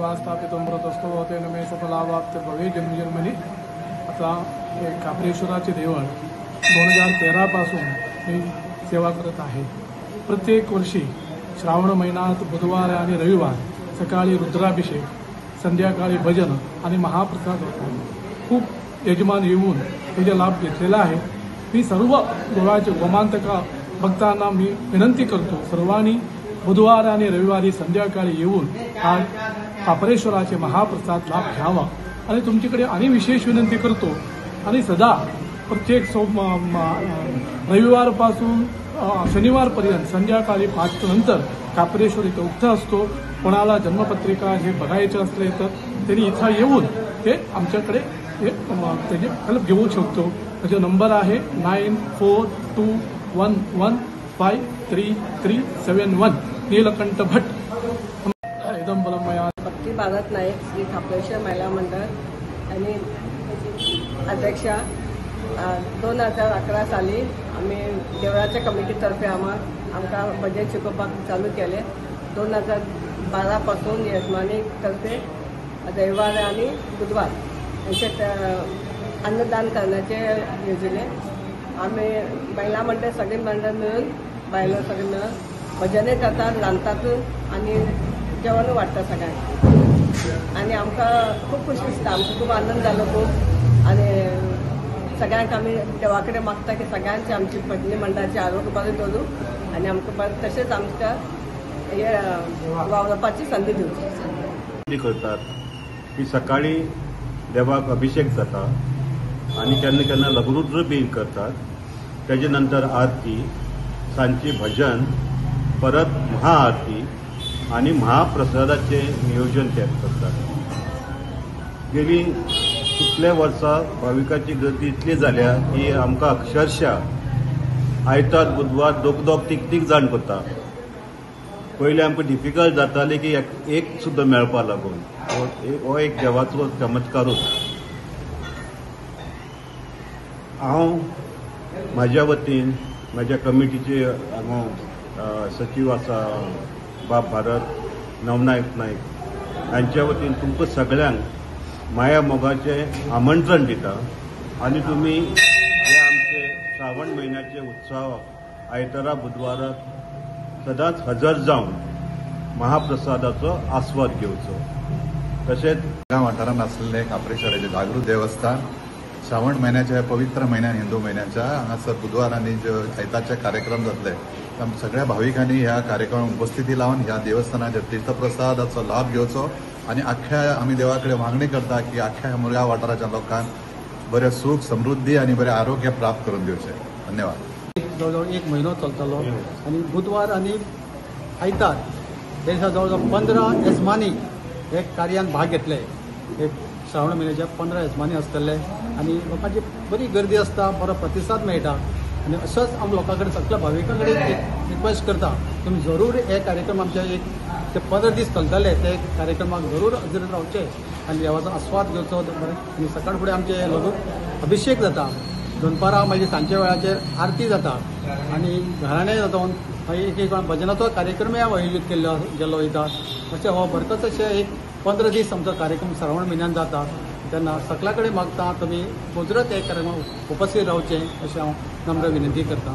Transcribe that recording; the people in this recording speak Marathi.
सदा स्थापितं मृतस्थो तेन मे सफलावाप्त भवे जन्मजन्मनी। आता एक कापरेश्वराचे देवळ 2013 पासून मी सेवा करत आहे। प्रत्येक वर्षी श्रावण महिन्यात बुधवार आणि रविवार सकाळी रुद्राभिषेक, संध्याकाळी भजन आणि महाप्रसाद होतो। खूप यजमान येऊन त्याचा लाभ घेतलेला आहे। मी सर्व गोमांतका भक्तांना मी विनंती करतो, सर्वांनी बुधवार आणि रविवारी संध्याकाळी येऊन हा कापरेश्वराचे महाप्रसाद लाभ घ्यावा। आणि तुमच्याकडे आणि विशेष विनंती करतो, आणि सदा प्रत्येक रविवारपासून शनिवारपर्यंत संध्याकाळी 5 नंतर कापरेश्वर इथं उक्त असतो। कोणाला जन्मपत्रिका हे बघायचे असले तर त्यांनी इथं येऊन ते आमच्याकडे त्याचे हेल्प घेऊ शकतो। माझा नंबर आहे 9421153371 नीलकंठ भट। एकदम बलमया भक्ती भारत नाईक श्री कापरेश्वर महिला मंडळ आणि अध्यक्षा 2011 साली आम्ही देवळाच्या कमिटीतर्फे आमका भजन शिकोवपाक चालू केले। 2012 पासून यजमानीतर्फे रविवार आणि बुधवार यांच्यात अन्नदान करण्याचे योजले। आम्ही महिला मंडळ सगळे मंडळ मिळून बायला सगळे मिळून भजने करतात, रांदतात आणि जेवण वाटतं सगळ्यांना। आणि आमकां खूप खुशी दिसता, आमकां खूप आनंद जालो खूप। आणि सगळ्यांक आम्ही देवाकडे मागता की सगळ्यांचे आमची भजनी मंडळाचे आरोग्य बरें दवरूं आणि आमकां तशेंच आमकां हे वावरपाची संधी दिवची करतात की सकाळी देवाक अभिषेक जाता आणि केन्ना केन्ना लघुरुद्र बी करतात। त्याच्या नंतर आरती, सांजची भजन, परत महाआरती आणि महाप्रसादाचे नियोजन ते करतात। गेली कितले वर्सां भाविकांची गर्दी इतली जाल्या की आमकां अक्षरशः आयतार बुधवार दोग तीग जाण करता। पयलीं आमकां डिफिकल्ट जाताली की एक सुद्दां मेळपा लागून। हो एक देवाचो चमत्कारूच। हांव म्हाज्या वतीन म्हाज्या कमिटीचे सचिव आसा बाब भारत नवनायक नाईक हांच्या वतीन तुमकां सगळ्यांक माया मोगाचें आमंत्रण दिता। आणि तुमी हे आमचे श्रावण म्हयन्याचे उत्सव आयतारा बुधवाराक सदांच हजर जावन महाप्रसादाचो आस्वाद घेवचो। तशेंच गांव वाठारांत आसलेले कापरेश्वराचे जागृत देवस्थान श्रावण महिन्याच्या पवित्र महिन्यात हिंदू महिन्याच्या हांगासर बुधवार आणि आयतारचे कार्यक्रम जातले। सगळ्या भाविकांनी ह्या कार्यक्रमात उपस्थिती लावन ह्या देवस्थानाच्या तीर्थप्रसादाचो लाभ घेवचो आणि अख्ख्या आम्ही देवाकडे मागणी करता की अख्ख्या मुरगांव वाठाराच्या लोकांक बरे सुख समृद्धी आणि बरे आरोग्य प्राप्त करून दिवचे। धन्यवाद। जवळजवळ 1 महिनो चलतलो आणि बुधवार आणि आयतार हे जवळजवळ 15 यजमानी हे कार्यान भाग घेतले। एक श्रावण महिन्याच्या 15 यजमानी आसतले आणि लोकांची बरी गर्दी असता, बरो प्रतिसाद मेळटा। आणि असंच आमी लोकांकडे सगळ्या भाविकांकडे रिक्वेस्ट करता, तुम्ही जरूर हे कार्यक्रम आमचे ते 15 दीस चलतले ते कार्यक्रमाक जरूर हजर रावचे आणि देवाचो आस्वाद घेवचो। आणि सकाळ फुडें आमचे लघु अभिषेक जाता, दनपारां मागीर सांजच्या वेळाचेर आरती जाता आणि घराणे जावन मागीर एक भजनाचो कार्यक्रमय आयोजीत केल्लो वयता। अशें हो बरकत अशें एक 15 दीस आमचो कार्यक्रम श्रावण म्हयन्यान जाता। तेन्ना सगळ्या कडेन मागता तुमी मुजरत हे कार्यक्रमाक उपस्थित रावचें अशें हांव नम्र विनंती करतां।